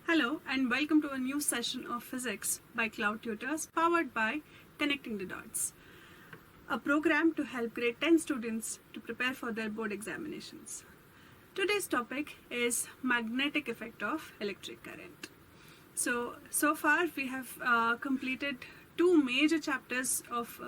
Hello and welcome to a new session of Physics by Cloud Tutors powered by Connecting the Dots, a program to help grade 10 students to prepare for their board examinations. Today's topic is magnetic effect of electric current. So far we have completed two major chapters of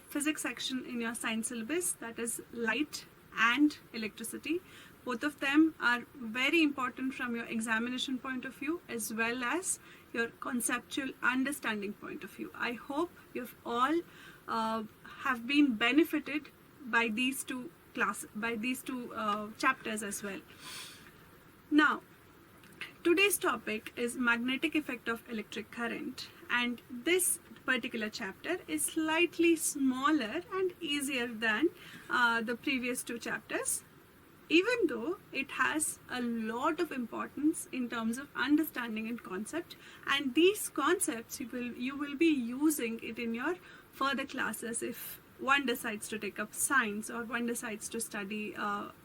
physics section in your science syllabus, that is light and electricity. Both of them are very important from your examination point of view as well as your conceptual understanding point of view. I hope you've all have been benefited by these two chapters as well. Now, today's topic is magnetic effect of electric current, and this particular chapter is slightly smaller and easier than the previous two chapters, even though it has a lot of importance in terms of understanding and concept, and these concepts you will be using it in your further classes if one decides to take up science or one decides to study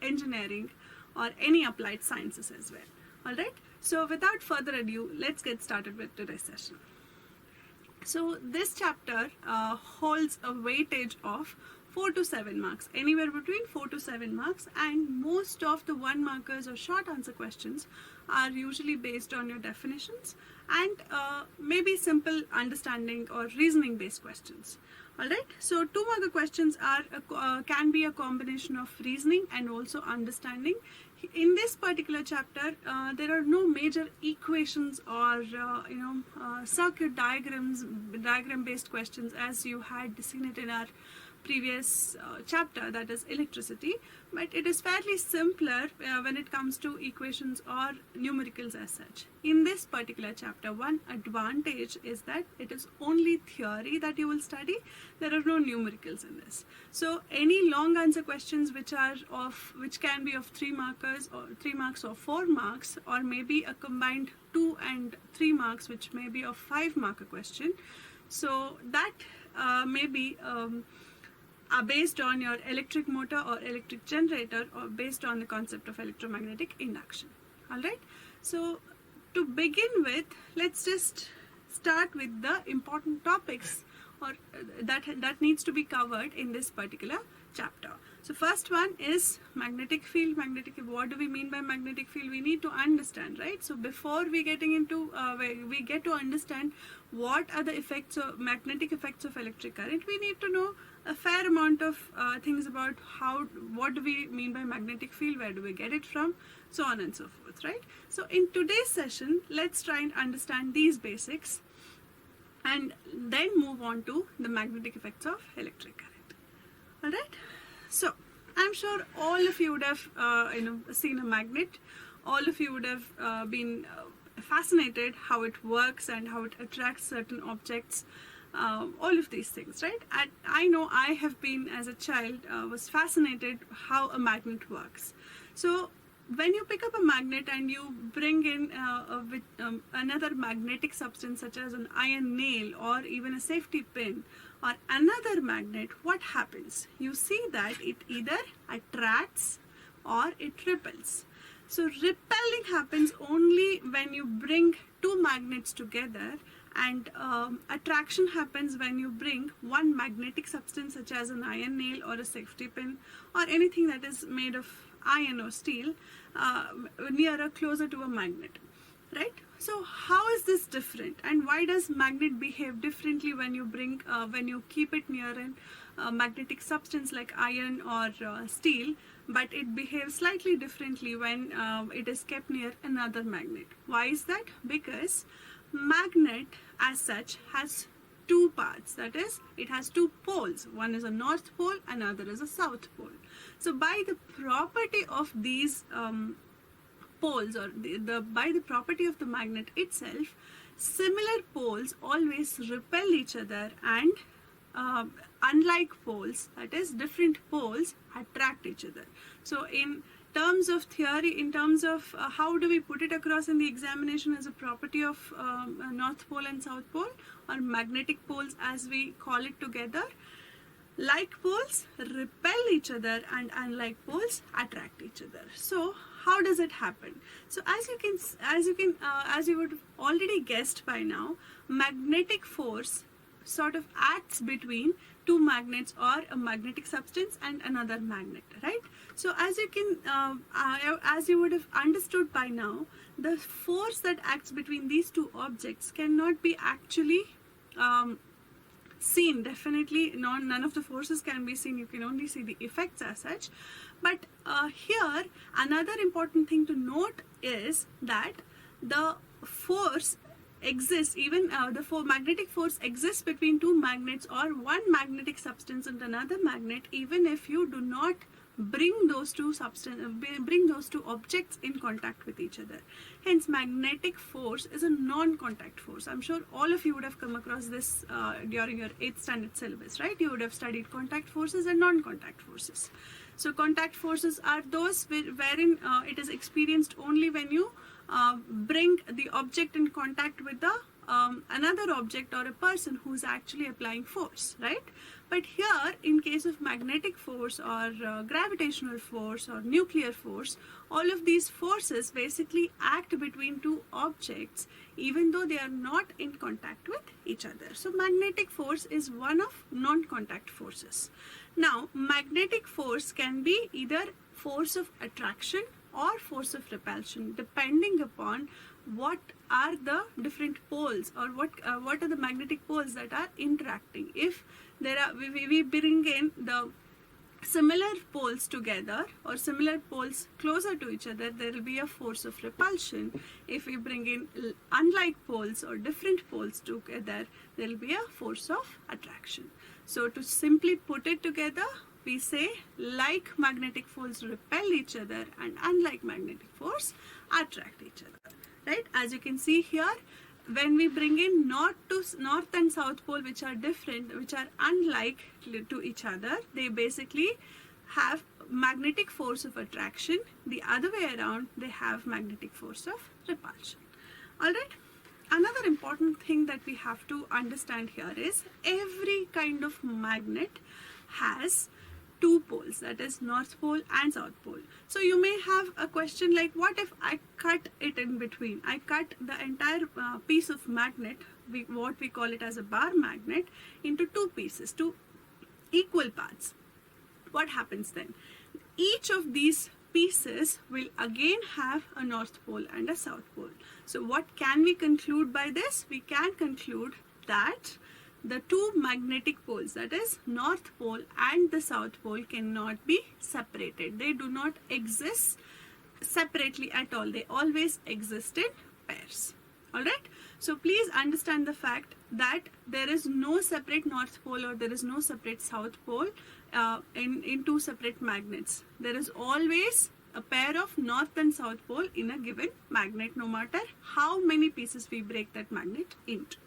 engineering or any applied sciences as well. Alright, so without further ado, let's get started with today's session. So this chapter holds a weightage of 4 to 7 marks, anywhere between 4 to 7 marks, and most of the 1 markers or short answer questions are usually based on your definitions and maybe simple understanding or reasoning based questions. Alright, so 2 marker questions are can be a combination of reasoning and also understanding. In this particular chapter, there are no major equations or circuit diagram based questions as you had seen it in our previous chapter, that is electricity, but it is fairly simpler when it comes to equations or numericals as such. In this particular chapter, one advantage is that it is only theory that you will study. There are no numericals in this. So any long answer questions which can be of 3 markers or 3 marks or 4 marks, or maybe a combined 2 and 3 marks which may be a 5 marker question, so that may be are based on your electric motor or electric generator or based on the concept of electromagnetic induction. Alright, so to begin with, let's just start with the important topics or that needs to be covered in this particular chapter. So first one is magnetic field. What do we mean by magnetic field? We need to understand, right? So before we getting into we get to understand what are the magnetic effects of electric current, we need to know a fair amount of things about what do we mean by magnetic field, where do we get it from, so on and so forth, right? So in today's session, let's try and understand these basics and then move on to the magnetic effects of electric current. Alright, so I'm sure all of you would have seen a magnet. All of you would have been fascinated how it works and how it attracts certain objects, all of these things, right? And I know I have been, as a child, was fascinated how a magnet works. So when you pick up a magnet and you bring in another magnetic substance such as an iron nail or even a safety pin or another magnet, what happens? You see that it either attracts or it repels. So repelling happens only when you bring 2 magnets together, and attraction happens when you bring one magnetic substance such as an iron nail or a safety pin or anything that is made of iron or steel closer to a magnet, right? So how is this different, and why does magnet behave differently when you keep it near a magnetic substance like iron or steel, but it behaves slightly differently when it is kept near another magnet? Why is that? Because magnet as such has 2 parts, that is, it has 2 poles. One is a north pole, another is a south pole. So by the property of these poles, or by the property of the magnet itself, similar poles always repel each other, and unlike poles, that is, different poles attract each other. So in terms of theory, in terms of how do we put it across in the examination as a property of North Pole and South Pole, or magnetic poles as we call it together, like poles repel each other and unlike poles attract each other. So how does it happen? So as you would have already guessed by now, magnetic force sort of acts between two magnets or a magnetic substance and another magnet, right? So as you would have understood by now, the force that acts between these two objects cannot be actually seen. Definitely none of the forces can be seen. You can only see the effects as such. But here another important thing to note is that the force exists, even the magnetic force exists between two magnets or one magnetic substance and another magnet, even if you do not bring those two objects in contact with each other. Hence, magnetic force is a non-contact force. I'm sure all of you would have come across this during your 8th standard syllabus, right? You would have studied contact forces and non-contact forces. So contact forces are those wherein it is experienced only when you bring the object in contact with the another object or a person who's actually applying force, right? But here, in case of magnetic force or gravitational force or nuclear force, all of these forces basically act between two objects even though they are not in contact with each other. So magnetic force is one of non-contact forces. Now, magnetic force can be either force of attraction or force of repulsion, depending upon what are the different poles or what are the magnetic poles that are interacting. If there are we bring in the similar poles together or similar poles closer to each other, there will be a force of repulsion. If we bring in unlike poles or different poles together, there will be a force of attraction. So to simply put it together, we say like magnetic force repel each other and unlike magnetic force attract each other, right? As you can see here, when we bring in north and south pole, which are different, which are unlike to each other, they basically have magnetic force of attraction. The other way around, they have magnetic force of repulsion. All right. Another important thing that we have to understand here is every kind of magnet has two poles, that is north pole and south pole. So you may have a question like, what if I cut it in between? I cut the entire piece of magnet, what we call it as a bar magnet, into two pieces, two equal parts. What happens then? Each of these pieces will again have a north pole and a south pole. So what can we conclude by this? We can conclude that the two magnetic poles, that is north pole and the south pole, cannot be separated. They do not exist separately at all. They always exist in pairs. Alright, so please understand the fact that there is no separate north pole or there is no separate south pole in two separate magnets. There is always a pair of north and south pole in a given magnet, no matter how many pieces we break that magnet into.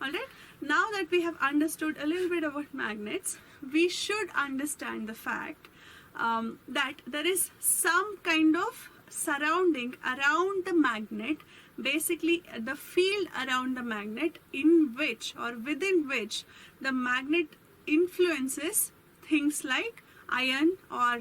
Alright, now that we have understood a little bit about magnets, we should understand the fact that there is some kind of surrounding around the magnet, basically the field around the magnet, in which or within which the magnet influences things like iron or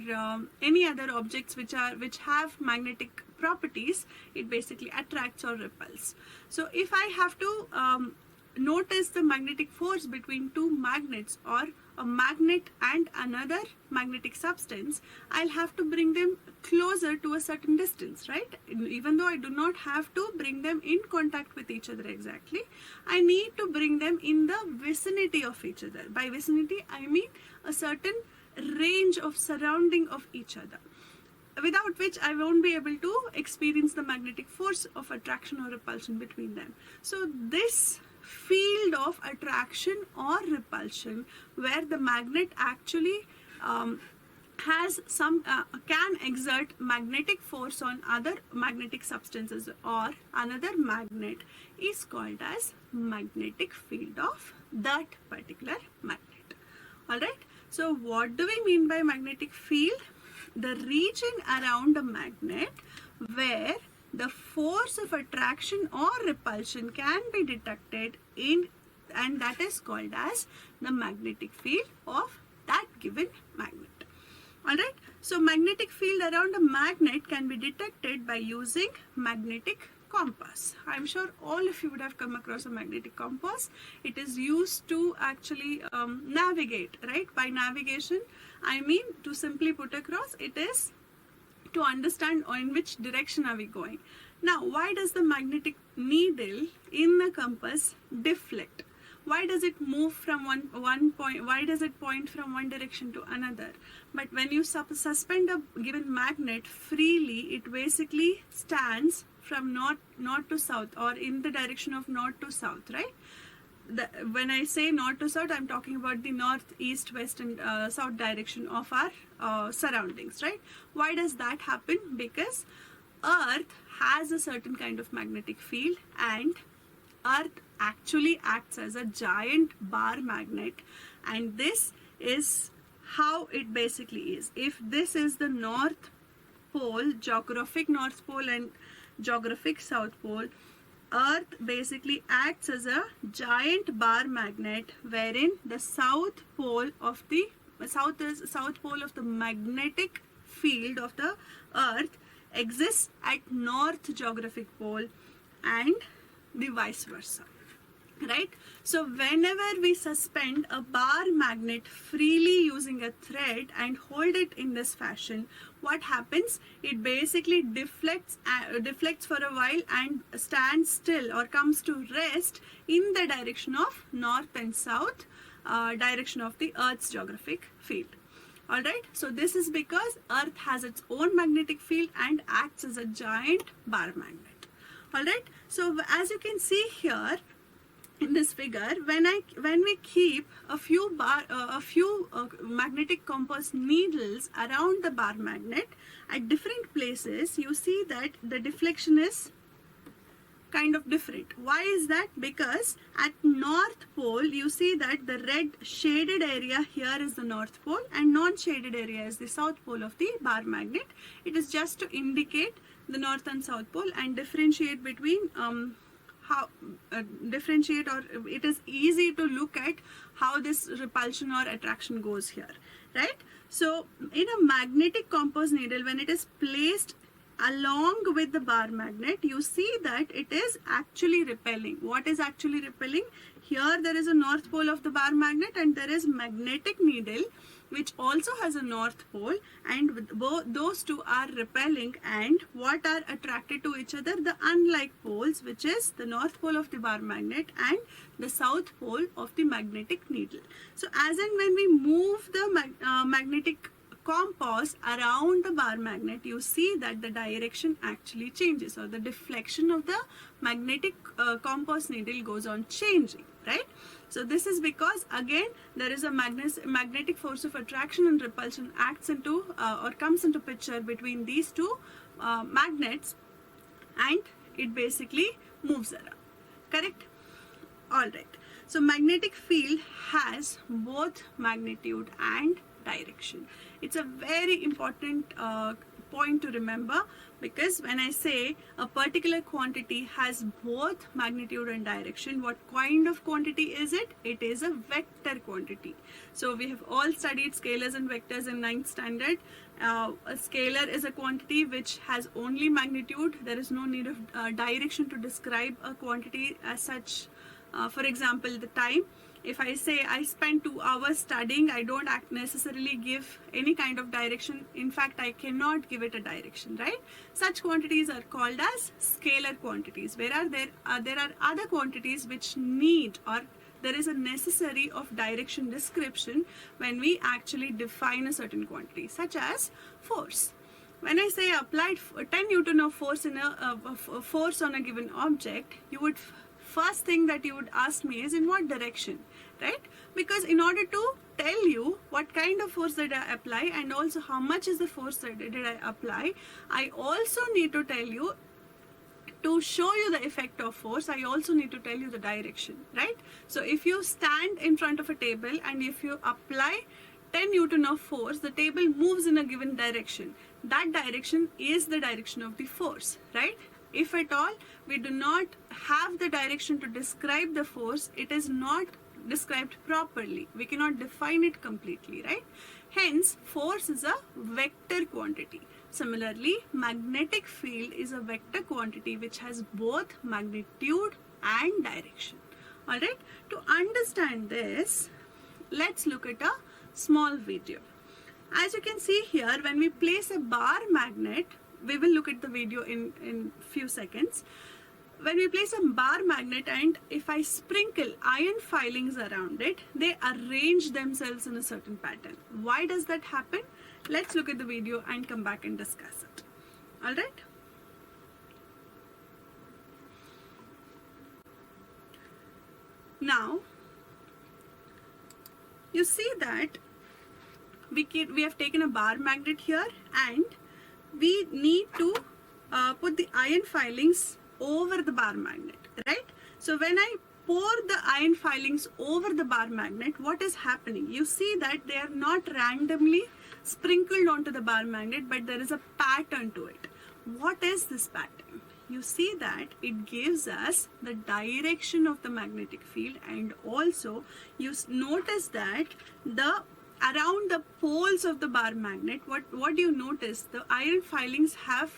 any other objects which have magnetic properties. It basically attracts or repels. So if I have to notice the magnetic force between two magnets or a magnet and another magnetic substance, I'll have to bring them closer to a certain distance, right? Even though I do not have to bring them in contact with each other exactly, I need to bring them in the vicinity of each other. By vicinity, I mean a certain range of surrounding of each other, without which I won't be able to experience the magnetic force of attraction or repulsion between them. So this field of attraction or repulsion, where the magnet actually has some can exert magnetic force on other magnetic substances or another magnet, is called as magnetic field of that particular magnet. Alright, so what do we mean by magnetic field? The region around a magnet where the force of attraction or repulsion can be detected in, and that is called as the magnetic field of that given magnet. Alright, so magnetic field around a magnet can be detected by using magnetic compass. I'm sure all of you would have come across a magnetic compass. It is used to actually navigate, right? By navigation, I mean, to simply put across, it is to understand in which direction are we going. Now, why does the magnetic needle in the compass deflect? Why does it move from one point? Why does it point from one direction to another? But when you suspend a given magnet freely, it basically stands from north to south, or in the direction of north to south, right? When I say north to south, I'm talking about the north, east, west, and south direction of our surroundings, right? Why does that happen? Because Earth has a certain kind of magnetic field, and Earth actually acts as a giant bar magnet, and this is how it basically is. If this is the North Pole, geographic North Pole and geographic South Pole, Earth basically acts as a giant bar magnet, wherein the south pole of the magnetic field of the Earth exists at north geographic pole, and the vice versa, right? So whenever we suspend a bar magnet freely using a thread and hold it in this fashion, what happens? It basically deflects for a while and stands still, or comes to rest in the direction of north and south direction of the Earth's geographic field. Alright, so this is because Earth has its own magnetic field and acts as a giant bar magnet. Alright, so as you can see here in this figure, when we keep a few magnetic compass needles around the bar magnet at different places, you see that the deflection is kind of different. Why is that? Because at North Pole, you see that the red shaded area here is the North Pole, and non-shaded area is the South Pole of the bar magnet. It is just to indicate the North and South Pole and differentiate between it is easy to look at how this repulsion or attraction goes here, right? So in a magnetic compass needle, when it is placed along with the bar magnet, you see that it is actually repelling. What is actually repelling? Here there is a north pole of the bar magnet, and there is magnetic needle which also has a north pole, and those two are repelling, and what are attracted to each other? The unlike poles, which is the north pole of the bar magnet and the south pole of the magnetic needle. So as and when we move the magnetic compass around the bar magnet, you see that the direction actually changes, or the deflection of the magnetic compass needle goes on changing, right? So this is because, again, there is a magnetic force of attraction and repulsion acts into or comes into picture between these two magnets, and it basically moves around, correct? Alright, so magnetic field has both magnitude and direction. It's a very important point to remember, because when I say a particular quantity has both magnitude and direction, what kind of quantity is it? It is a vector quantity. So we have all studied scalars and vectors in 9th standard. A scalar is a quantity which has only magnitude. There is no need of direction to describe a quantity as such. For example, the time. If I say I spent 2 hours studying, I don't necessarily give any kind of direction. In fact, I cannot give it a direction, right? Such quantities are called as scalar quantities. Whereas there are other quantities which need, or there is a necessary of direction description when we actually define a certain quantity, such as force. When I say applied 10 Newton of force in force on a given object, you would first thing that you would ask me is in what direction, right? Because in order to tell you what kind of force did I apply and also how much is the force that did I apply, I also need to tell you, to show you the effect of force, I also need to tell you the direction, right? So if you stand in front of a table and if you apply 10 Newton of force, the table moves in a given direction. That direction is the direction of the force, right? If at all we do not have the direction to describe the force, it is not described properly. We cannot define it completely, right? Hence, force is a vector quantity. Similarly, magnetic field is a vector quantity which has both magnitude and direction. Alright, to understand this, let's look at a small video. As you can see here, when we place a bar magnet, we will look at the video in few seconds. When we place a bar magnet and if I sprinkle iron filings around it, they arrange themselves in a certain pattern. Why does that happen? Let's look at the video and come back and discuss it. Alright? Now, you see that we have taken a bar magnet here and we need to put the iron filings over the bar magnet, right? So when I pour the iron filings over the bar magnet, what is happening? You see that they are not randomly sprinkled onto the bar magnet, but there is a pattern to it. What is this pattern? You see that it gives us the direction of the magnetic field, and also you notice that around the poles of the bar magnet, what do you notice? The iron filings have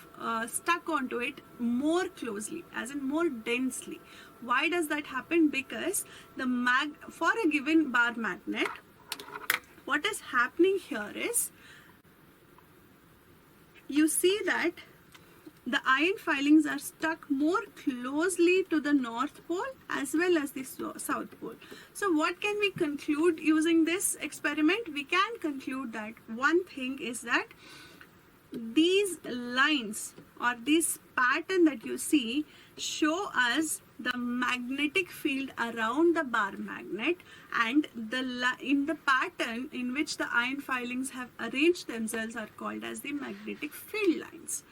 stuck onto it more closely, as in more densely. Why does that happen? Because for a given bar magnet, what is happening here is, you see that the iron filings are stuck more closely to the north pole as well as the south pole. So what can we conclude using this experiment? We can conclude that one thing is that these lines or this pattern that you see show us the magnetic field around the bar magnet, and in the pattern in which the iron filings have arranged themselves are called as the magnetic field lines.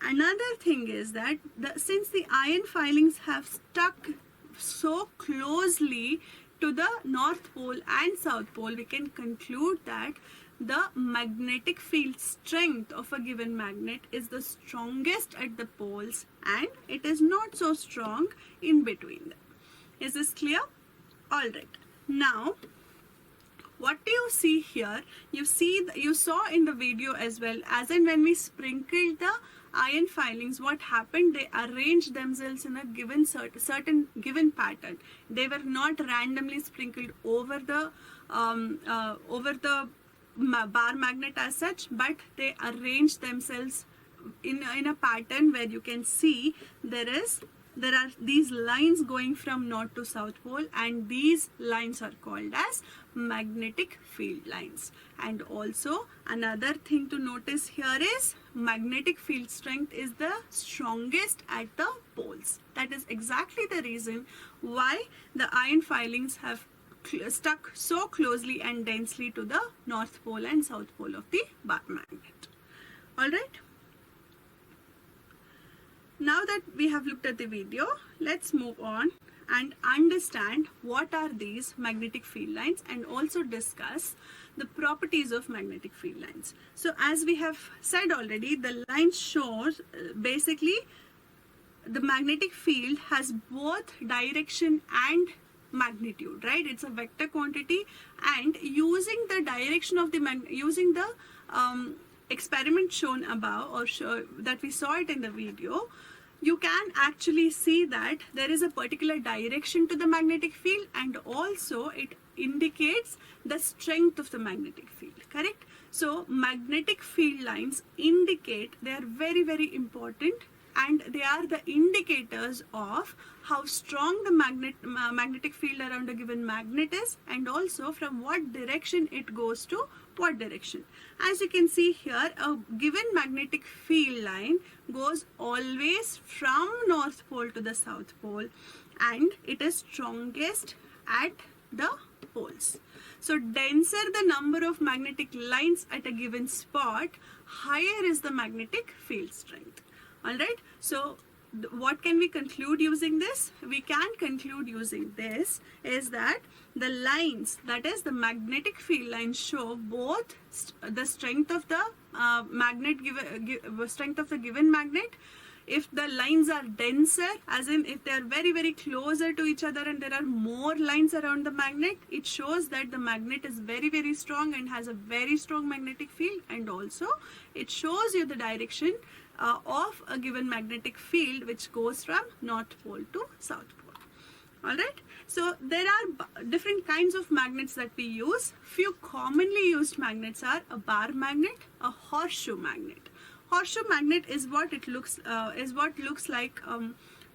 Another thing is that since the iron filings have stuck so closely to the north pole and south pole, we can conclude that the magnetic field strength of a given magnet is the strongest at the poles and it is not so strong in between them. Is this clear? Alright. Now, what do you see here? You saw in the video as well, as in when we sprinkled the iron filings, what happened? They arranged themselves in a given certain given pattern. They were not randomly sprinkled over the bar magnet as such, but they arranged themselves in a pattern where you can see there are these lines going from north to south pole, and these lines are called as magnetic field lines. And also another thing to notice here is magnetic field strength is the strongest at the poles. That is exactly the reason why the iron filings have stuck so closely and densely to the north pole and south pole of the bar magnet. Alright. Now that we have looked at the video, let's move on and understand what are these magnetic field lines and also discuss the properties of magnetic field lines. So as we have said already, the line shows basically the magnetic field has both direction and magnitude, right? It's a vector quantity, and using the direction of the experiment shown above, or that we saw it in the video, you can actually see that there is a particular direction to the magnetic field, and also it indicates the strength of the magnetic field, correct? So magnetic field lines indicate, they are very, very important, and they are the indicators of how strong the magnetic field around a given magnet is, and also from what direction it goes to what direction. As you can see here, a given magnetic field line goes always from north pole to the south pole, and it is strongest at the poles. So denser the number of magnetic lines at a given spot, higher is the magnetic field strength. Alright, so what can we conclude using this? We can conclude using this is that the lines, that is the magnetic field lines, show both the strength of the strength of the given magnet if the lines are denser, as in if they are very, very closer to each other and there are more lines around the magnet, it shows that the magnet is very, very strong and has a very strong magnetic field, and also it shows you the direction of a given magnetic field which goes from North Pole to South Pole. Alright, so there are different kinds of magnets that we use. Few commonly used magnets are a bar magnet, a horseshoe magnet. Horseshoe magnet is what it looks like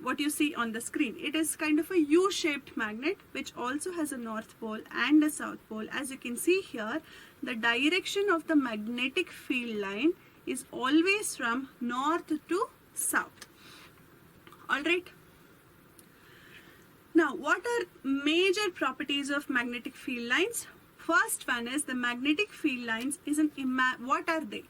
what you see on the screen. It is kind of a U-shaped magnet which also has a North Pole and a South Pole. As you can see here, the direction of the magnetic field line is always from north to south. Alright. Now, what are major properties of magnetic field lines? First one is the magnetic field lines is what are they?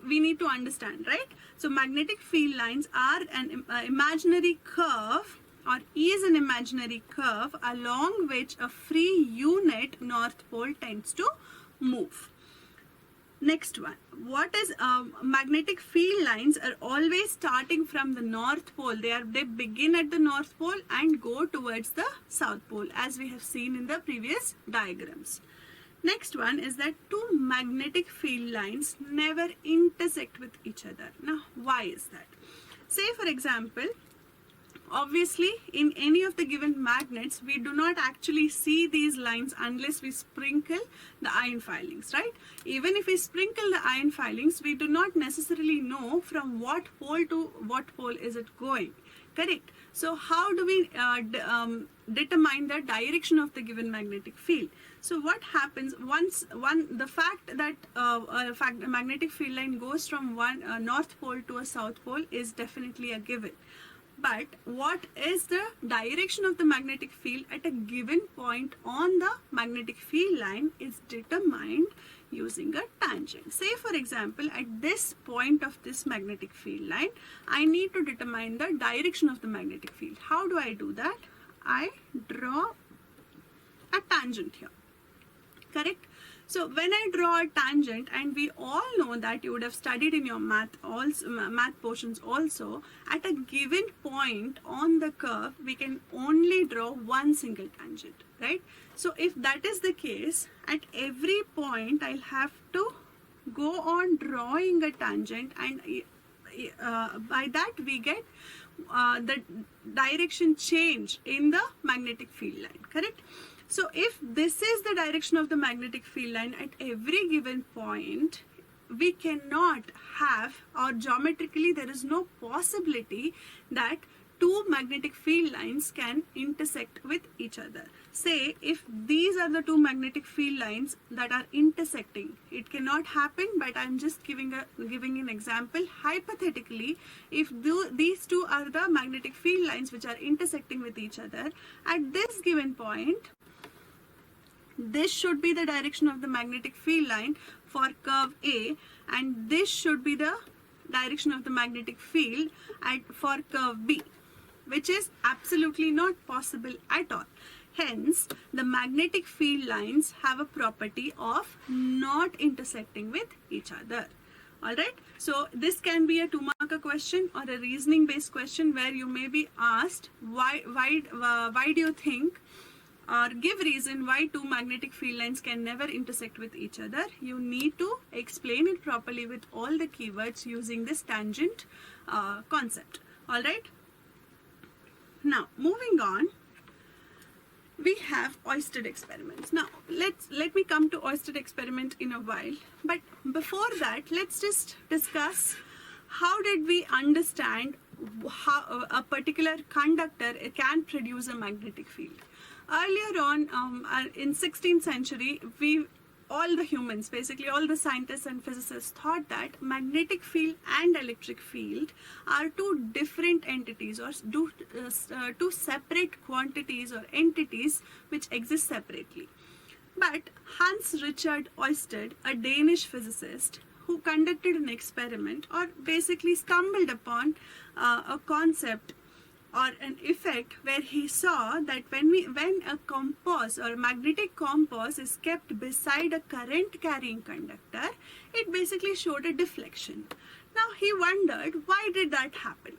We need to understand, right? So magnetic field lines are an imaginary curve, or is an imaginary curve along which a free unit North Pole tends to move. Next one, what is magnetic field lines are always starting from the North Pole. They begin at the North Pole and go towards the South Pole, as we have seen in the previous diagrams. Next one is that two magnetic field lines never intersect with each other. Now, why is that? Say for example, obviously in any of the given magnets, we do not actually see these lines unless we sprinkle the iron filings, right? Even if we sprinkle the iron filings, we do not necessarily know from what pole to what pole is it going, correct? So how do we determine the direction of the given magnetic field? So what happens the fact that a magnetic field line goes from one North Pole to a South Pole is definitely a given. But what is the direction of the magnetic field at a given point on the magnetic field line is determined using a tangent. Say for example, at this point of this magnetic field line, I need to determine the direction of the magnetic field. How do I do that? I draw a tangent here, correct? So when I draw a tangent, and we all know that you would have studied in your math portions also, at a given point on the curve, we can only draw one single tangent, right? So if that is the case, at every point I'll have to go on drawing a tangent, and by that we get the direction change in the magnetic field line, correct? So if this is the direction of the magnetic field line at every given point, we cannot have, or geometrically there is no possibility that two magnetic field lines can intersect with each other. Say if these are the two magnetic field lines that are intersecting, it cannot happen, but I'm just giving an example. Hypothetically, if these two are the magnetic field lines which are intersecting with each other, at this given point, this should be the direction of the magnetic field line for curve A, and this should be the direction of the magnetic field for curve B, which is absolutely not possible at all. Hence, the magnetic field lines have a property of not intersecting with each other. Alright, so this can be a 2-marker question or a reasoning based question where you may be asked why do you think, or give reason why two magnetic field lines can never intersect with each other. You need to explain it properly with all the keywords using this tangent concept. Alright. Now, moving on, we have Oersted experiments. Now, let me come to Oersted experiment in a while. But before that, let's just discuss how did we understand how a particular conductor can produce a magnetic field. Earlier on, in 16th century, all the humans, basically all the scientists and physicists, thought that magnetic field and electric field are two different entities, or two separate quantities or entities which exist separately. But Hans Richard Oersted, a Danish physicist, who conducted an experiment, or basically stumbled upon a concept or an effect where he saw that when a compass or a magnetic compass is kept beside a current carrying conductor, it basically showed a deflection. Now he wondered, why did that happen?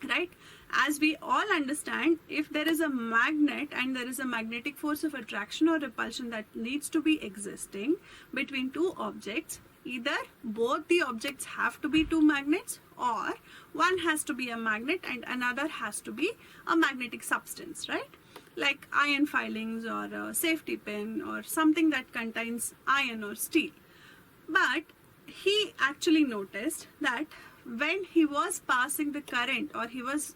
right? As we all understand, if there is a magnet and there is a magnetic force of attraction or repulsion that needs to be existing between two objects, either both the objects have to be two magnets, or one has to be a magnet and another has to be a magnetic substance, right? Like iron filings or a safety pin or something that contains iron or steel. But he actually noticed that when he was passing the current, or he was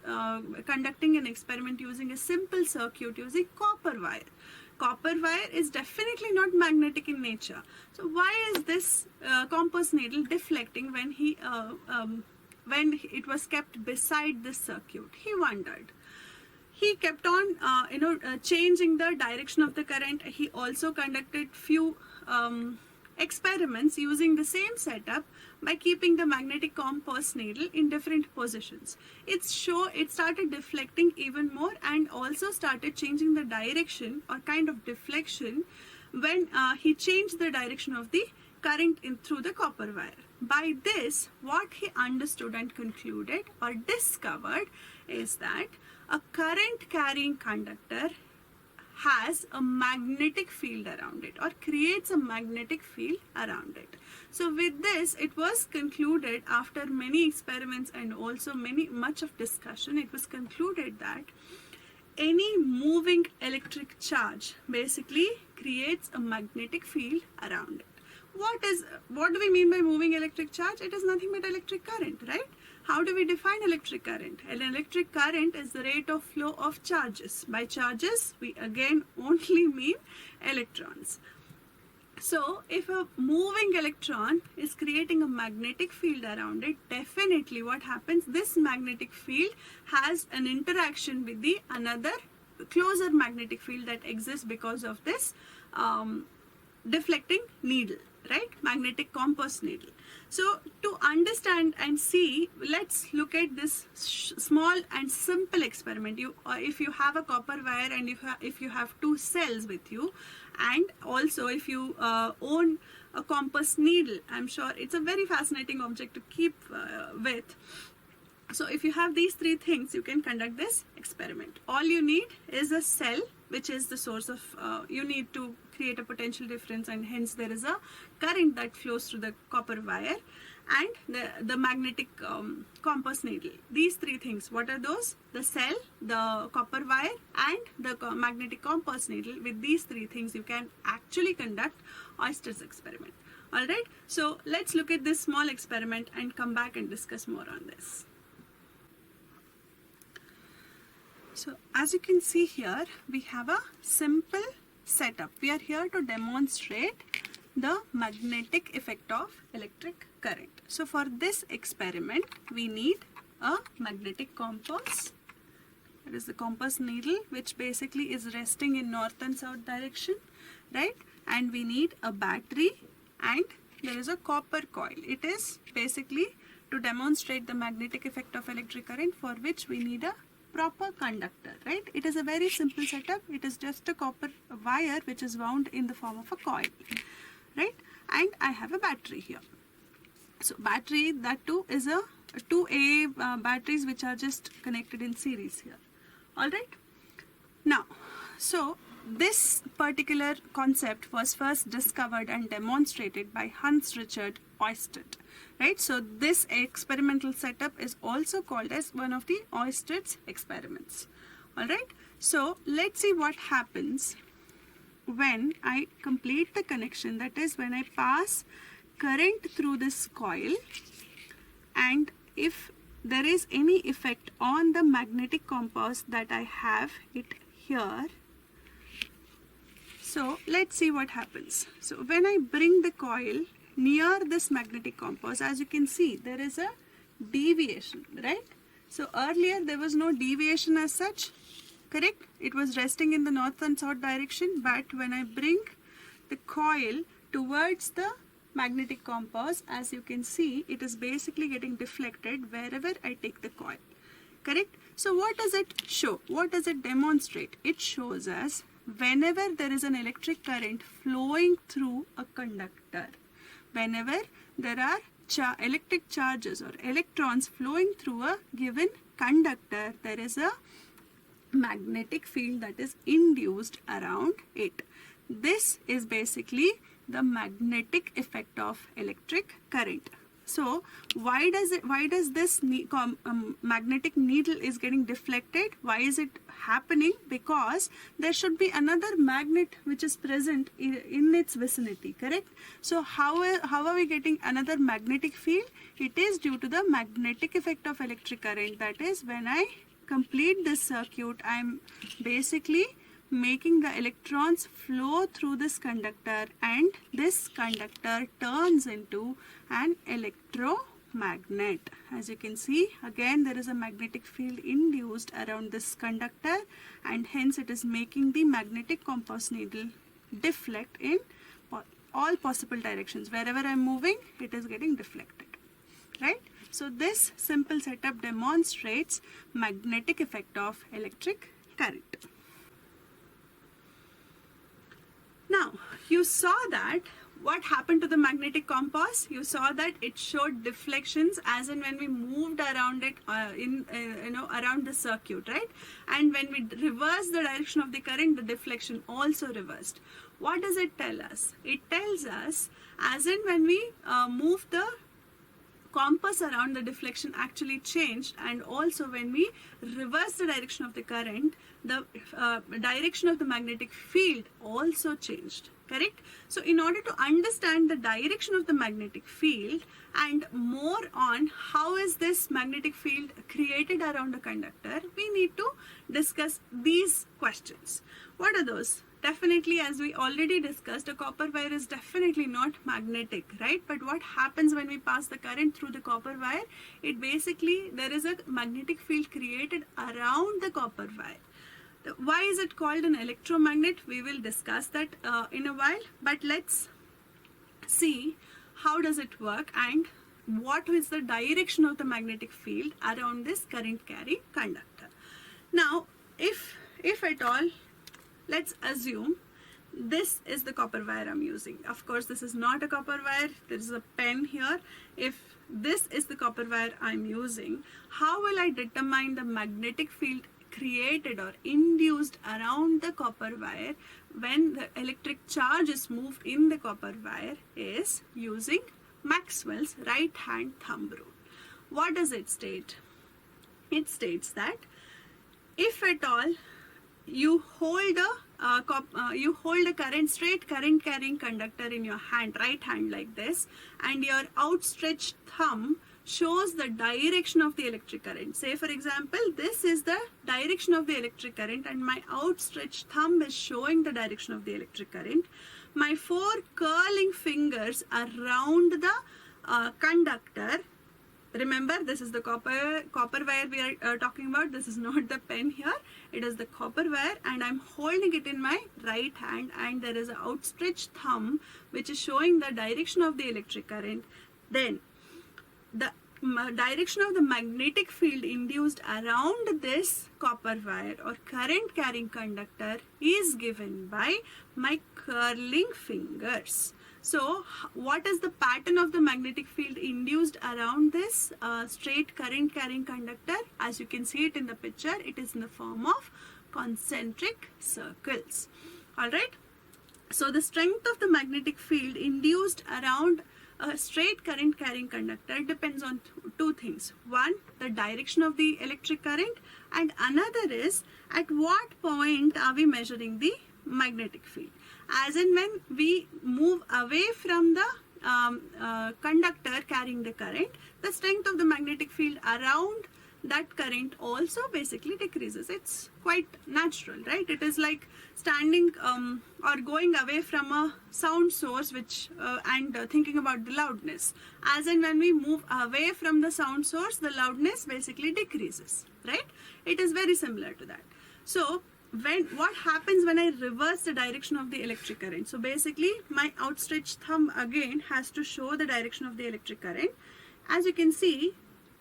conducting an experiment using a simple circuit using copper wire is definitely not magnetic in nature. So why is this compass needle deflecting when it was kept beside this circuit? He wondered. He kept on changing the direction of the current. He also conducted few experiments using the same setup by keeping the magnetic compass needle in different positions. It started deflecting even more and also started changing the direction or kind of deflection when he changed the direction of the current through the copper wire. By this, what he understood and concluded or discovered is that a current carrying conductor has a magnetic field around it, or creates a magnetic field around it. So with this, it was concluded, after many experiments and also much of discussion, it was concluded that any moving electric charge basically creates a magnetic field around it. What do we mean by moving electric charge? It is nothing but electric current, right? How do we define electric current? An electric current is the rate of flow of charges. By charges, we again only mean electrons. So if a moving electron is creating a magnetic field around it, definitely what happens, this magnetic field has an interaction with the another closer magnetic field that exists because of this deflecting needle, right? Magnetic compass needle. So to understand and see, let's look at this small and simple experiment. If you have a copper wire and if you have two cells with you, and also if you own a compass needle, I'm sure it's a very fascinating object to keep with. So if you have these three things, you can conduct this experiment. All you need is a cell, which is the source of, you need to create a potential difference, and hence there is a current that flows through the copper wire, and the magnetic compass needle. These three things, what are those? The cell, the copper wire, and the magnetic compass needle. With these three things, you can actually conduct Oysters experiment. Alright, so let's look at this small experiment and come back and discuss more on this. So as you can see here, we have a simple setup. We are here to demonstrate the magnetic effect of electric current. So for this experiment, we need a magnetic compass. That is the compass needle, which basically is resting in north and south direction, right? And we need a battery, and there is a copper coil. It is basically to demonstrate the magnetic effect of electric current, for which we need a proper conductor, right? It is a very simple setup. It is just a copper wire which is wound in the form of a coil, right? And I have a battery here. So battery, that too is a 2A batteries which are just connected in series here. All right. Now, so this particular concept was first discovered and demonstrated by Hans Richard Oersted. Right, so this experimental setup is also called as one of the Oersted's experiments. Alright, so let's see what happens when I complete the connection, that is when I pass current through this coil, and if there is any effect on the magnetic compass that I have it here. So let's see what happens. So when I bring the coil near this magnetic compass, as you can see, there is a deviation, right? So earlier there was no deviation as such, correct? It was resting in the north and south direction, but when I bring the coil towards the magnetic compass, as you can see, it is basically getting deflected wherever I take the coil, correct? So what does it show? What does it demonstrate? It shows us whenever there is an electric current flowing through a conductor, whenever there are electric charges or electrons flowing through a given conductor, there is a magnetic field that is induced around it. This is basically the magnetic effect of electric current. So why does this magnetic needle is getting deflected? Why is it happening? Because there should be another magnet which is present in its vicinity, correct? So how are we getting another magnetic field? It is due to the magnetic effect of electric current. That is, when I complete this circuit, I am basically making the electrons flow through this conductor, and this conductor turns into an electromagnet. As you can see, again there is a magnetic field induced around this conductor, and hence it is making the magnetic compass needle deflect in all possible directions. Wherever I am moving, it is getting deflected, right? So this simple setup demonstrates magnetic effect of electric current. Now, you saw that what happened to the magnetic compass. You saw that it showed deflections as in when we moved around it around the circuit, right? And when we reverse the direction of the current, the deflection also reversed. What does it tell us? It tells us as in when we move the compass around, the deflection actually changed, and also when we reverse the direction of the current, the direction of the magnetic field also changed, correct? So in order to understand the direction of the magnetic field and more on how is this magnetic field created around a conductor, we need to discuss these questions. What are those? Definitely, as we already discussed, a copper wire is definitely not magnetic, right? But what happens when we pass the current through the copper wire? It basically, there is a magnetic field created around the copper wire. Why is it called an electromagnet? We will discuss that in a while, but let's see how does it work and what is the direction of the magnetic field around this current carrying conductor. Now, if at all, let's assume this is the copper wire I'm using. Of course, this is not a copper wire. There is a pen here. If this is the copper wire I'm using, how will I determine the magnetic field created or induced around the copper wire when the electric charge is moved in the copper wire? Is using Maxwell's right hand thumb rule. What does it state? It states that if at all you hold a straight current carrying conductor in your hand, right hand like this, and your outstretched thumb shows the direction of the electric current. Say for example, this is the direction of the electric current and my outstretched thumb is showing the direction of the electric current. My 4 curling fingers around the conductor. Remember, this is the copper wire we are talking about. This is not the pen here. It is the copper wire, and I'm holding it in my right hand, and there is an outstretched thumb which is showing the direction of the electric current. Then the direction of the magnetic field induced around this copper wire or current carrying conductor is given by my curling fingers. So what is the pattern of the magnetic field induced around this straight current carrying conductor? As you can see it in the picture, it is in the form of concentric circles. Alright. So the strength of the magnetic field induced around a straight current carrying conductor depends on two things. One, the direction of the electric current, and another is at what point are we measuring the magnetic field. As in when we move away from the conductor carrying the current, the strength of the magnetic field around that current also basically decreases. It's quite natural, right? It is like standing or going away from a sound source and thinking about the loudness. As in when we move away from the sound source, the loudness basically decreases, right? It is very similar to that. So what happens when I reverse the direction of the electric current? So basically my outstretched thumb again has to show the direction of the electric current. As you can see,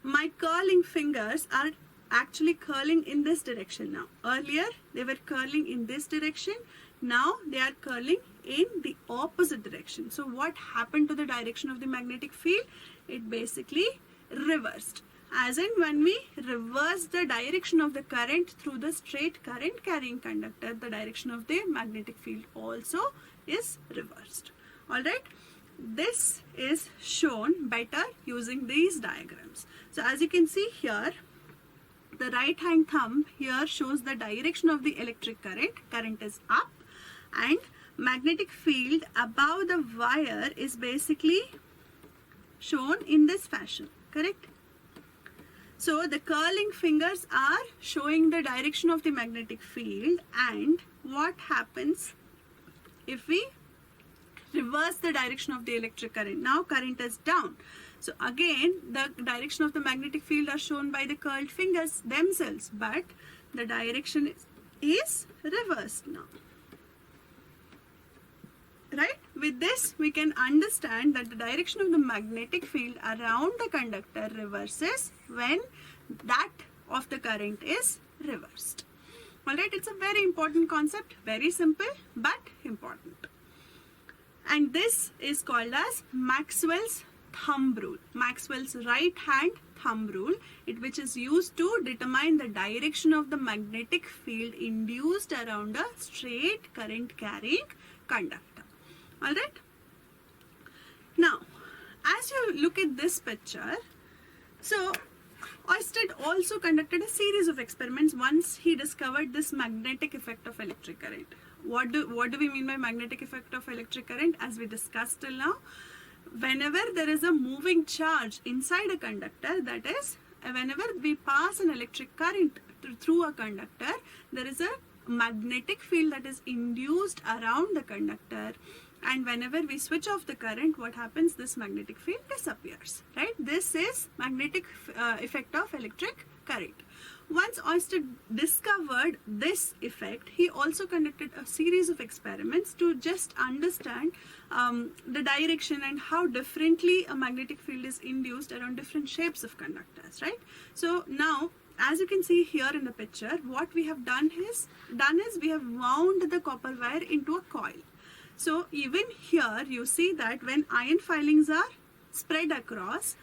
my curling fingers are actually curling in this direction now. Earlier they were curling in this direction. Now they are curling in the opposite direction. So what happened to the direction of the magnetic field? It basically reversed. As in, when we reverse the direction of the current through the straight current carrying conductor, the direction of the magnetic field also is reversed. Alright, this is shown better using these diagrams. So as you can see here, the right hand thumb here shows the direction of the electric current. Current is up, and magnetic field above the wire is basically shown in this fashion, correct? So the curling fingers are showing the direction of the magnetic field, and what happens if we reverse the direction of the electric current? Now current is down. So again, the direction of the magnetic field are shown by the curled fingers themselves, but the direction is reversed now. Right? With this, we can understand that the direction of the magnetic field around the conductor reverses when that of the current is reversed. Alright, it's a very important concept, very simple but important. And this is called as Maxwell's thumb rule, Maxwell's right hand thumb rule, which is used to determine the direction of the magnetic field induced around a straight current carrying conductor. Alright. Now, as you look at this picture, so Oersted also conducted a series of experiments once he discovered this magnetic effect of electric current. What do we mean by magnetic effect of electric current? As we discussed till now, whenever there is a moving charge inside a conductor, that is, whenever we pass an electric current through a conductor, there is a magnetic field that is induced around the conductor, and whenever we switch off the current, what happens? This magnetic field disappears, right? This is magnetic effect of electric current. Once Oersted discovered this effect, he also conducted a series of experiments to just understand the direction and how differently a magnetic field is induced around different shapes of conductors, right? So now, as you can see here in the picture, what we have done is we have wound the copper wire into a coil. So even here you see that when iron filings are spread across,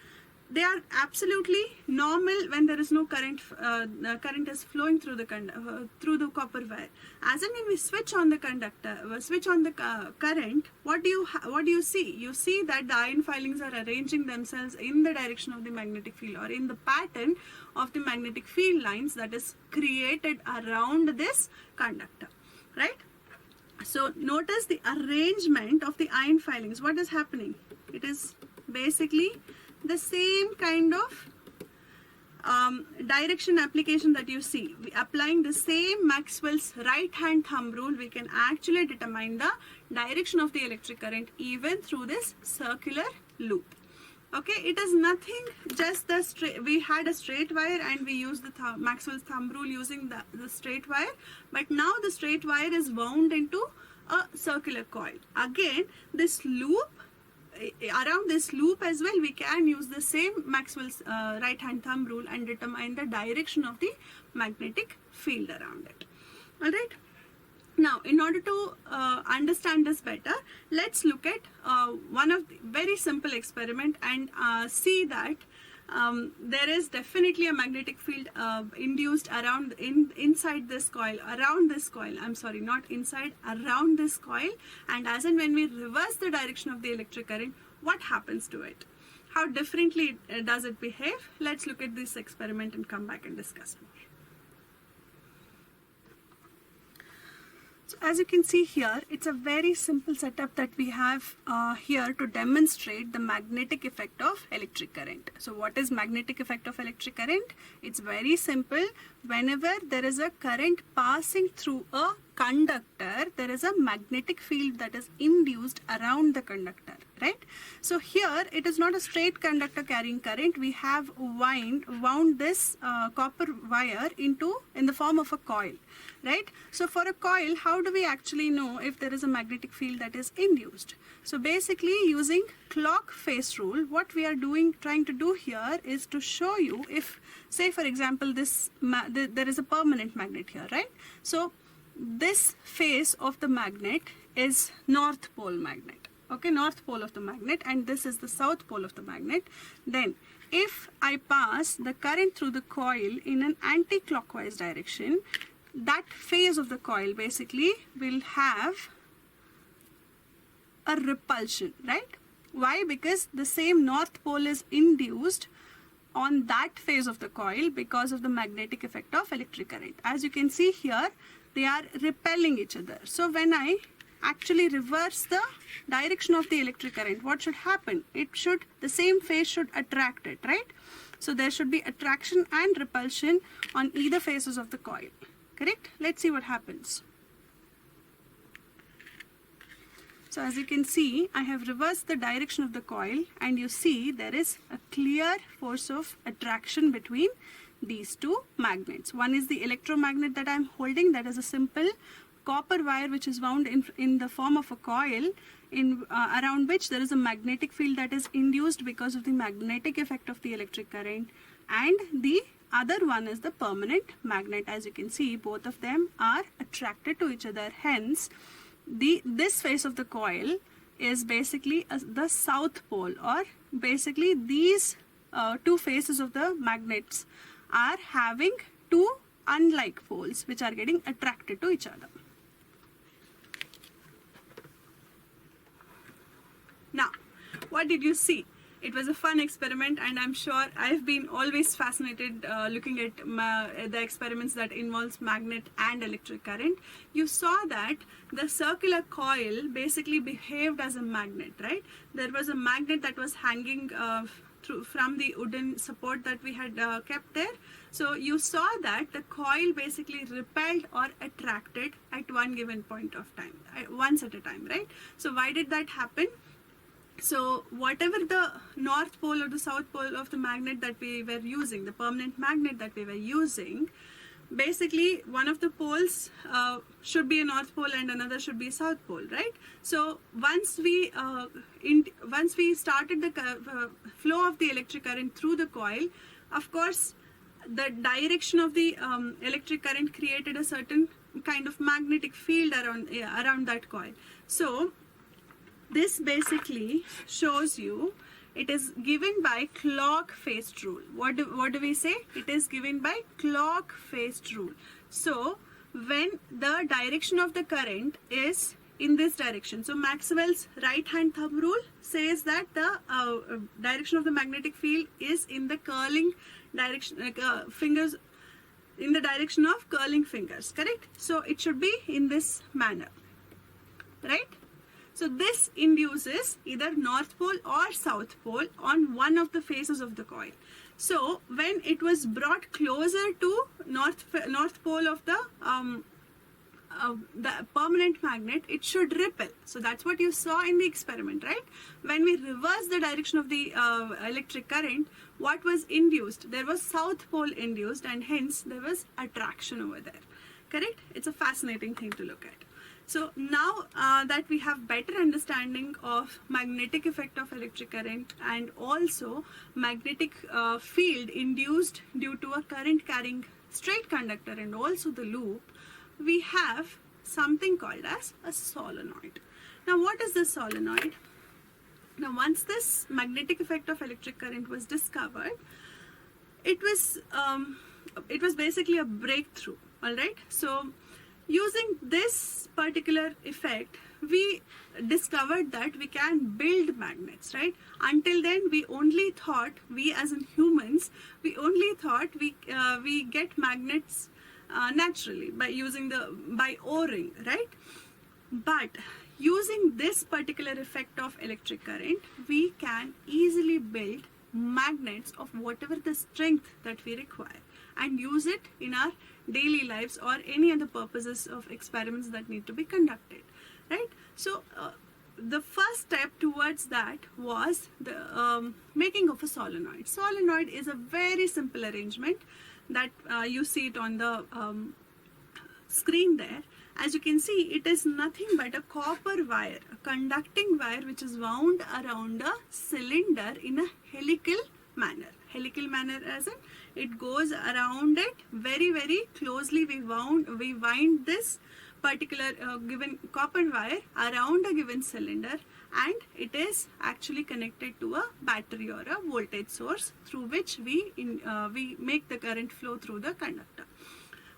they are absolutely normal when there is no current. Current is flowing through the copper wire. As in, when we switch on the current, what do you see? You see that the iron filings are arranging themselves in the direction of the magnetic field, or in the pattern of the magnetic field lines that is created around this conductor, right? So notice the arrangement of the iron filings. What is happening? It is basically the same kind of direction application that you see. Applying the same Maxwell's right hand thumb rule, we can actually determine the direction of the electric current even through this circular loop. Okay, it is nothing, just the straight. We had a straight wire and we used the Maxwell's thumb rule using the straight wire, but now the straight wire is wound into a circular coil. Again, this loop, around this loop as well, we can use the same Maxwell's right hand thumb rule and determine the direction of the magnetic field around it. Alright. Now, in order to understand this better, let's look at one of the very simple experiment and see that there is definitely a magnetic field induced around inside this coil, around this coil. I'm sorry, not inside, around this coil. And as and when we reverse the direction of the electric current, what happens to it? How differently does it behave? Let's look at this experiment and come back and discuss more. So as you can see here, it's a very simple setup that we have here to demonstrate the magnetic effect of electric current. So what is magnetic effect of electric current? It's very simple. Whenever there is a current passing through a conductor, there is a magnetic field that is induced around the conductor, right? So here it is not a straight conductor carrying current. We have wound this copper wire in the form of a coil, right? So for a coil, how do we actually know if there is a magnetic field that is induced? So basically, using clock face rule, what we are trying to do here is to show you if, say for example, there is a permanent magnet here, right? So this face of the magnet is north pole magnet. Okay, north pole of the magnet, and this is the south pole of the magnet. Then if I pass the current through the coil in an anti-clockwise direction, that phase of the coil basically will have a repulsion, right? Why? Because the same north pole is induced on that phase of the coil because of the magnetic effect of electric current. As you can see here, they are repelling each other. So when I actually reverse the direction of the electric current, what should happen? The same phase should attract it, right? So there should be attraction and repulsion on either faces of the coil, correct? Let's see what happens. So as you can see, I have reversed the direction of the coil, and you see there is a clear force of attraction between these two magnets. One is the electromagnet that I am holding, that is a simple copper wire which is wound in the form of a coil around which there is a magnetic field that is induced because of the magnetic effect of the electric current, and the other one is the permanent magnet. As you can see, both of them are attracted to each other. Hence, this face of the coil is basically the south pole, or basically these two faces of the magnets are having two unlike poles which are getting attracted to each other. Now, what did you see? It was a fun experiment, and I'm sure I've been always fascinated looking at the experiments that involves magnet and electric current. You saw that the circular coil basically behaved as a magnet, right? There was a magnet that was hanging from the wooden support that we had kept there. So you saw that the coil basically repelled or attracted at one given point of time, once at a time, right? So why did that happen? So whatever the north pole or the south pole of the magnet that we were using, the permanent magnet that we were using, basically one of the poles should be a north pole and another should be a south pole, right? So once we started the flow of the electric current through the coil, of course the direction of the electric current created a certain kind of magnetic field around that coil. So this basically shows you it is given by clock-phased rule. What do we say? It is given by clock-phased rule. So when the direction of the current is in this direction, so Maxwell's right-hand thumb rule says that the direction of the magnetic field is in the curling direction, fingers in the direction of curling fingers, correct? So it should be in this manner, right? So this induces either north pole or south pole on one of the faces of the coil. So when it was brought closer to north pole of the permanent magnet, it should repel. So that's what you saw in the experiment, right? When we reverse the direction of the electric current, what was induced? There was south pole induced, and hence there was attraction over there, correct? It's a fascinating thing to look at. So now that we have better understanding of magnetic effect of electric current and also magnetic field induced due to a current carrying straight conductor and also the loop, we have something called as a solenoid. Now what is the solenoid? Now once this magnetic effect of electric current was discovered, it was basically a breakthrough, all right? So using this particular effect, we discovered that we can build magnets, right? Until then, we only thought, we as in humans, we only thought we get magnets naturally by O-ring, right? But using this particular effect of electric current, we can easily build magnets of whatever the strength that we require and use it in our daily lives or any other purposes of experiments that need to be conducted, right? So the first step towards that was the making of a solenoid. Solenoid is a very simple arrangement that you see it on the screen there. As you can see, it is nothing but a copper wire, a conducting wire which is wound around a cylinder in a helical manner. Helical manner as in it goes around it very closely we wind this particular given copper wire around a given cylinder, and it is actually connected to a battery or a voltage source through which we make the current flow through the conductor.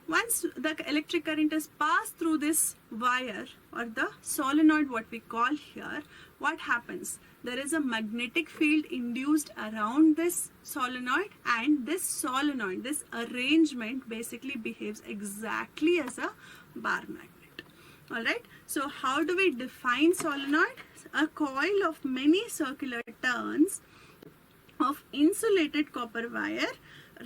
Once the electric current is passed through this wire or the solenoid, what we call here, what happens? There is a magnetic field induced around this solenoid, and this solenoid, this arrangement basically behaves exactly as a bar magnet. Alright, so how do we define solenoid? A coil of many circular turns of insulated copper wire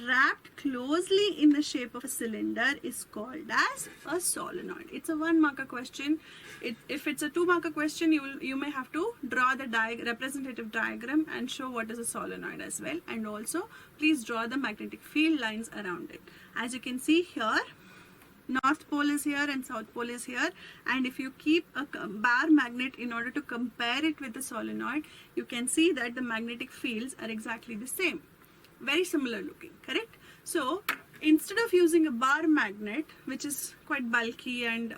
wrapped closely in the shape of a cylinder is called as a solenoid. It's a 1-marker question. If it's a 2-marker question, you may have to draw the representative diagram and show what is a solenoid as well, and also please draw the magnetic field lines around it. As you can see here, North Pole is here and South Pole is here, and if you keep a bar magnet in order to compare it with the solenoid, you can see that the magnetic fields are exactly the same. Very similar looking, correct? So instead of using a bar magnet, which is quite bulky, and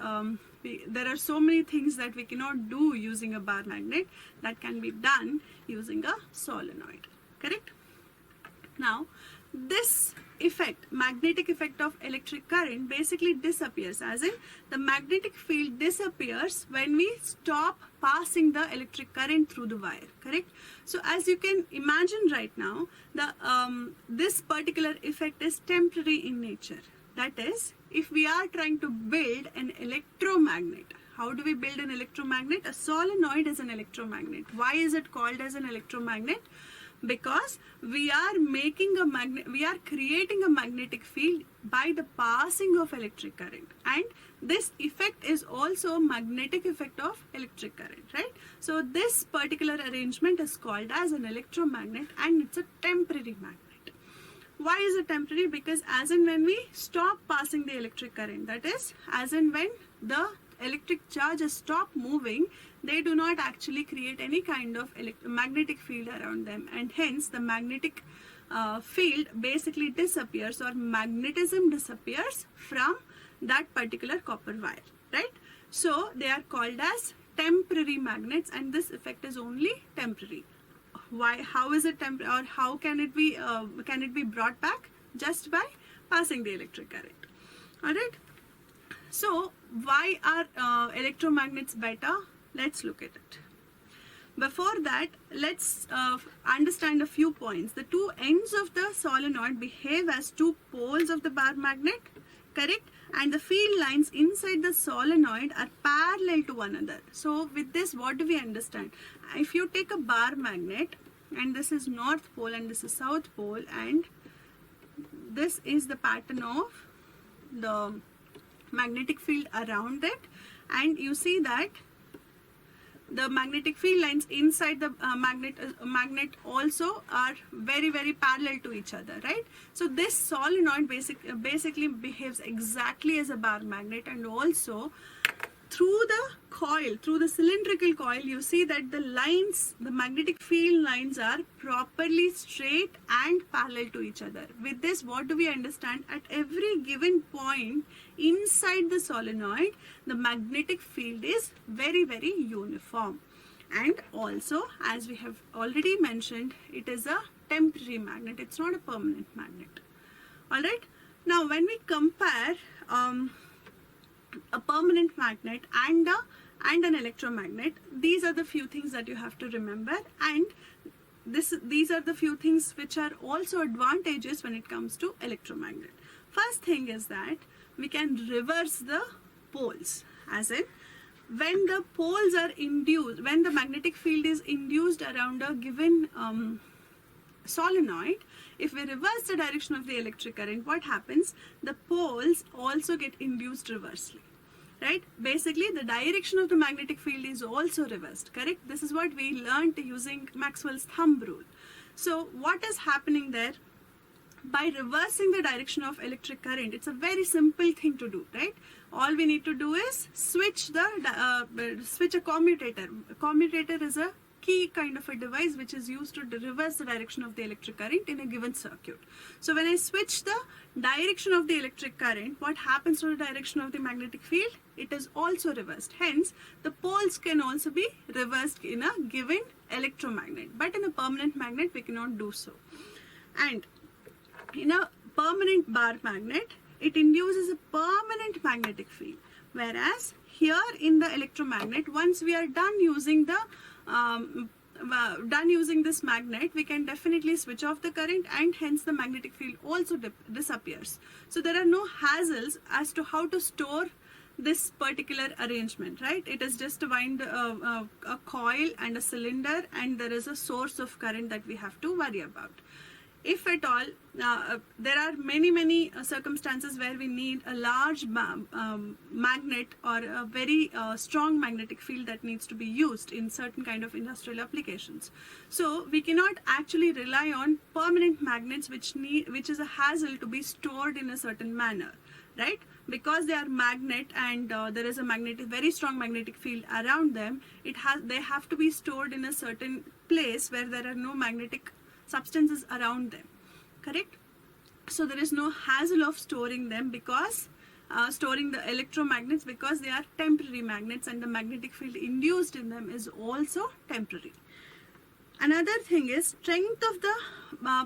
there are so many things that we cannot do using a bar magnet, that can be done using a solenoid, correct? Now this effect, magnetic effect of electric current, basically disappears, as in the magnetic field disappears when we stop passing the electric current through the wire, correct? So as you can imagine right now, this particular effect is temporary in nature. That is, if we are trying to build an electromagnet, how do we build an electromagnet? A solenoid is an electromagnet. Why is it called as an electromagnet? Because we are creating a magnetic field by the passing of electric current, and this effect is also magnetic effect of electric current, right? So this particular arrangement is called as an electromagnet, and it's a temporary magnet. Why is it temporary? Because as and when we stop passing the electric current, that is, as and when the electric charges stop moving, they do not actually create any kind of magnetic field around them, and hence the magnetic field basically disappears, or magnetism disappears from that particular copper wire, right? So they are called as temporary magnets, and this effect is only temporary. Why? How is it temporary, or how can it be brought back? Just by passing the electric current. All right. So why are electromagnets better? Let's look at it. Before that, let's understand a few points. The two ends of the solenoid behave as two poles of the bar magnet, correct? And the field lines inside the solenoid are parallel to one another. So with this, what do we understand? If you take a bar magnet, and this is North Pole and this is South Pole, and this is the pattern of the magnetic field around it, and you see that the magnetic field lines inside the magnet also are very parallel to each other, right? So this solenoid basically behaves exactly as a bar magnet, and also through the coil, through the cylindrical coil, you see that the magnetic field lines are properly straight and parallel to each other. With this, what do we understand? At every given point inside the solenoid, the magnetic field is very uniform. And also, as we have already mentioned, it is a temporary magnet. It's not a permanent magnet. Alright. Now, when we compare a permanent magnet and an electromagnet, these are the few things that you have to remember, and these are the few things which are also advantages when it comes to electromagnet. First thing is that we can reverse the poles, as in when the poles are induced, when the magnetic field is induced around a given solenoid, if we reverse the direction of the electric current, what happens? The poles also get induced reversely, right? Basically, the direction of the magnetic field is also reversed, correct? This is what we learned using Maxwell's thumb rule. So what is happening there? By reversing the direction of electric current, it's a very simple thing to do, right? All we need to do is switch a commutator. A commutator is a key kind of a device which is used to reverse the direction of the electric current in a given circuit. So when I switch the direction of the electric current, what happens to the direction of the magnetic field? It is also reversed. Hence, the poles can also be reversed in a given electromagnet. But in a permanent magnet, we cannot do so. And in a permanent bar magnet, it induces a permanent magnetic field. Whereas here in the electromagnet, once we are done using the this magnet, we can definitely switch off the current, and hence the magnetic field also disappears. So there are no hassles as to how to store this particular arrangement, right? It is just a coil and a cylinder, and there is a source of current that we have to worry about. If at all, there are many circumstances where we need a large magnet or a very strong magnetic field that needs to be used in certain kind of industrial applications. So we cannot actually rely on permanent magnets which is a hassle to be stored in a certain manner, right? Because they are magnet and there is a very strong magnetic field around them, they have to be stored in a certain place where there are no magnetic substances around them, correct? So there is no hassle of storing them, because storing the electromagnets, because they are temporary magnets and the magnetic field induced in them is also temporary. Another thing is, strength of the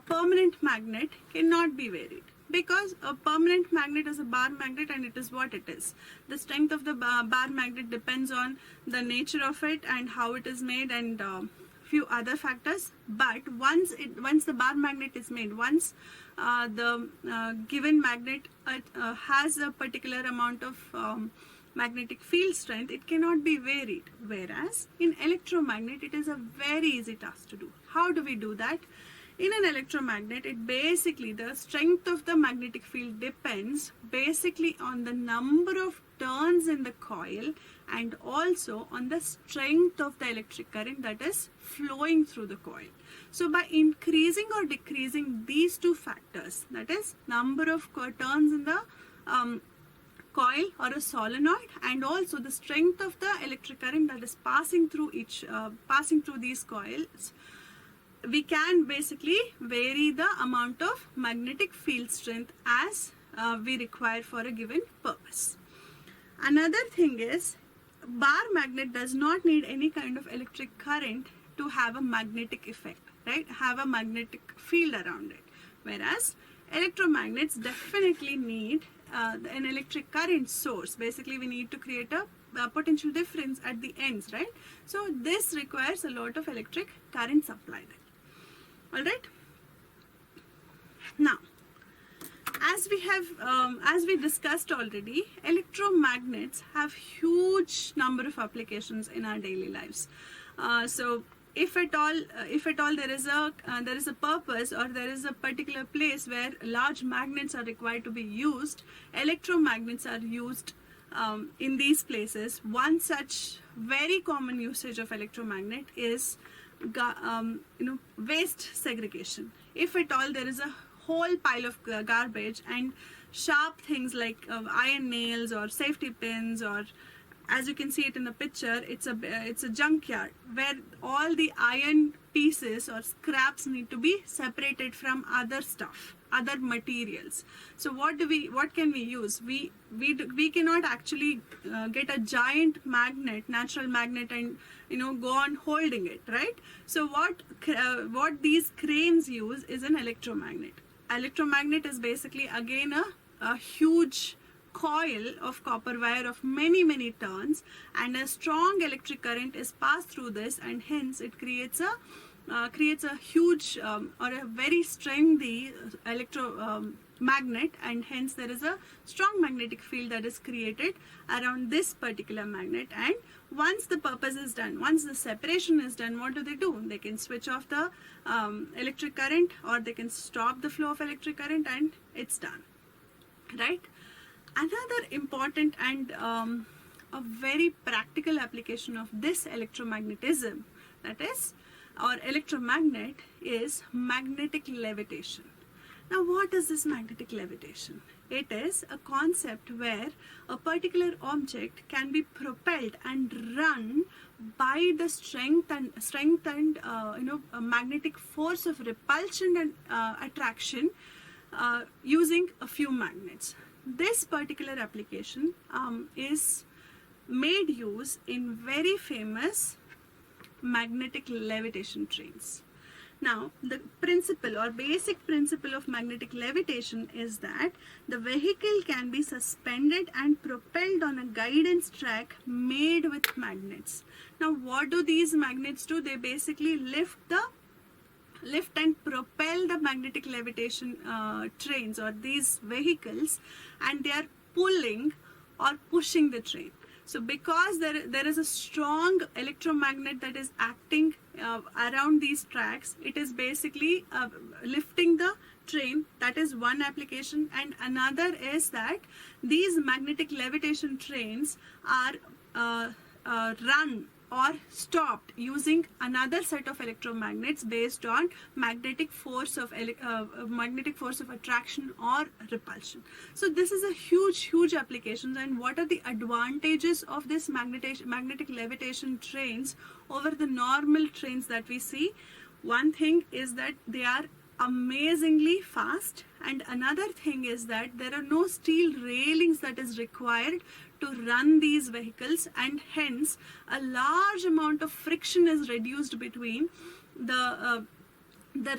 permanent magnet cannot be varied, because a permanent magnet is a bar magnet and it is what it is. The strength of the bar magnet depends on the nature of it and how it is made, and few other factors. But once the bar magnet is made, once the given magnet has a particular amount of magnetic field strength, it cannot be varied. Whereas in electromagnet, it is a very easy task to do. How do we do that? In an electromagnet, the strength of the magnetic field depends basically on the number of turns in the coil and also on the strength of the electric current that is flowing through the coil. So by increasing or decreasing these two factors, that is number of turns in the coil or a solenoid, and also the strength of the electric current that is passing through these coils, we can basically vary the amount of magnetic field strength as we require for a given purpose. Another thing is, bar magnet does not need any kind of electric current to have a magnetic effect, right? Have a magnetic field around it. Whereas electromagnets definitely need an electric current source. Basically, we need to create a potential difference at the ends, right? So this requires a lot of electric current supply there. Alright. Now, as we discussed already, electromagnets have huge number of applications in our daily lives. So if at all there is a purpose, or there is a particular place where large magnets are required to be used, electromagnets are used in these places. One such very common usage of electromagnet is waste segregation. If at all there is a whole pile of garbage and sharp things like iron nails or safety pins, or as you can see it in the picture, it's a junkyard where all the iron pieces or scraps need to be separated from other stuff, other materials. So what can we use? We cannot actually get a giant magnet, natural magnet, and go on holding it, right? So what these cranes use is an electromagnet. Electromagnet is basically again a huge coil of copper wire of many turns, and a strong electric current is passed through this, and hence it creates a huge or a very strengthy magnet, and hence there is a strong magnetic field that is created around this particular magnet. And once the purpose is done, once the separation is done, what do? They can switch off the electric current, or they can stop the flow of electric current, and it's done, right? Another important and a very practical application of this electromagnetism, that is, or electromagnet, is magnetic levitation. Now, what is this magnetic levitation? It is a concept where a particular object can be propelled and run by the strength and a magnetic force of repulsion and attraction using a few magnets. This particular application is made use in very famous magnetic levitation trains. Now, the principle or basic principle of magnetic levitation is that the vehicle can be suspended and propelled on a guidance track made with magnets. Now, what do these magnets do? They basically lift and propel the magnetic levitation trains or these vehicles, and they are pulling or pushing the train. So because there is a strong electromagnet that is acting around these tracks, it is basically lifting the train. That is one application. And another is that these magnetic levitation trains are run or stopped using another set of electromagnets based on magnetic force of attraction or repulsion. So this is a huge application. And what are the advantages of this magnetic levitation trains over the normal trains that we see? One thing is that they are amazingly fast, and another thing is that there are no steel railings that is required to run these vehicles, and hence a large amount of friction is reduced between the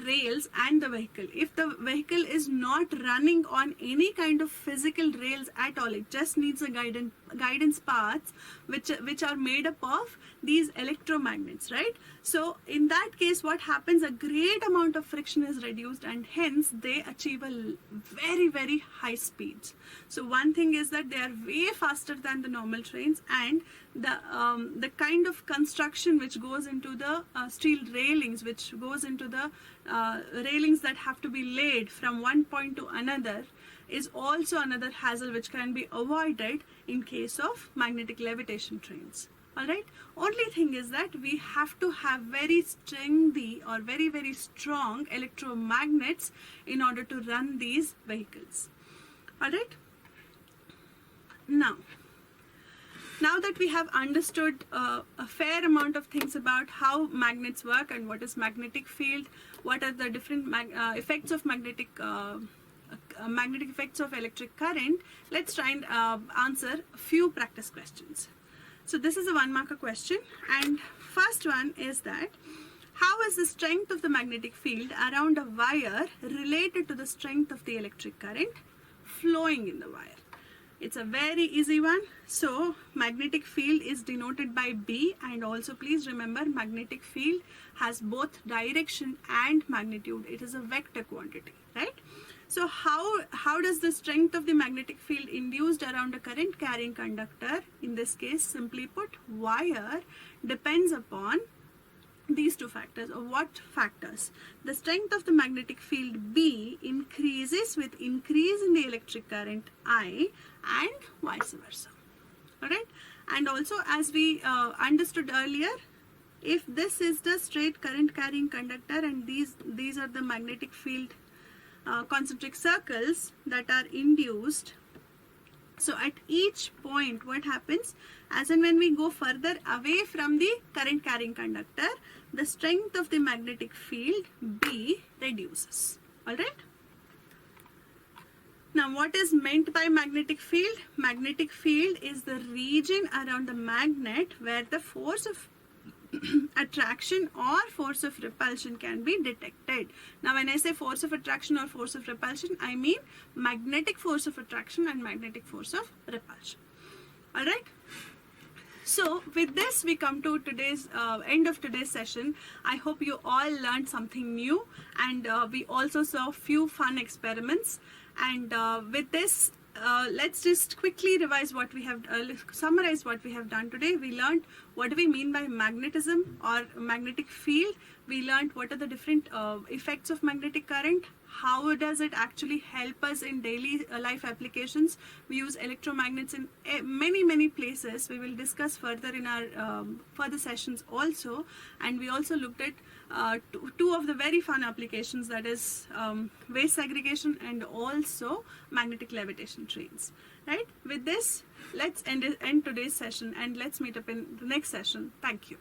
rails and the vehicle. If the vehicle is not running on any kind of physical rails at all, it just needs a guidance paths which are made up of these electromagnets, right? So in that case, what happens, a great amount of friction is reduced, and hence they achieve a very high speeds. So one thing is that they are way faster than the normal trains, and the kind of construction which goes into the steel railings, which goes into the railings that have to be laid from one point to another, is also another hassle which can be avoided in case of magnetic levitation trains. Alright, only thing is that we have to have very strengthy or very strong electromagnets in order to run these vehicles. Alright, now that we have understood a fair amount of things about how magnets work and what is magnetic field, what are the different effects of magnetic effects of electric current, let's try and answer a few practice questions. So this is a 1-marker question, and first one is that how is the strength of the magnetic field around a wire related to the strength of the electric current flowing in the wire? It's a very easy one. So magnetic field is denoted by B, and also please remember magnetic field has both direction and magnitude. It is a vector quantity, right? So how does the strength of the magnetic field induced around a current carrying conductor, in this case simply put wire, depends upon these two factors. Or what factors? The strength of the magnetic field B increases with increase in the electric current I, and vice versa. Alright, and also as we understood earlier, if this is the straight current carrying conductor and these are the magnetic field concentric circles that are induced, so at each point what happens, as and when we go further away from the current carrying conductor, the strength of the magnetic field B reduces. Alright, now what is meant by magnetic field? Magnetic field is the region around the magnet where the force of attraction or force of repulsion can be detected. Now when I say force of attraction or force of repulsion, I mean magnetic force of attraction and magnetic force of repulsion. Alright, so with this we come to today's end of today's session. I hope you all learned something new, and we also saw few fun experiments, and with this let's just quickly revise what we have, summarize what we have done today. We learned what do we mean by magnetism or magnetic field. We learned what are the different effects of magnetic current, how does it actually help us in daily life applications. We use electromagnets in many places. We will discuss further in our further sessions also. And we also looked at two of the very fun applications, that is waste segregation and also magnetic levitation trains. Right? With this, let's end today's session and let's meet up in the next session. Thank you.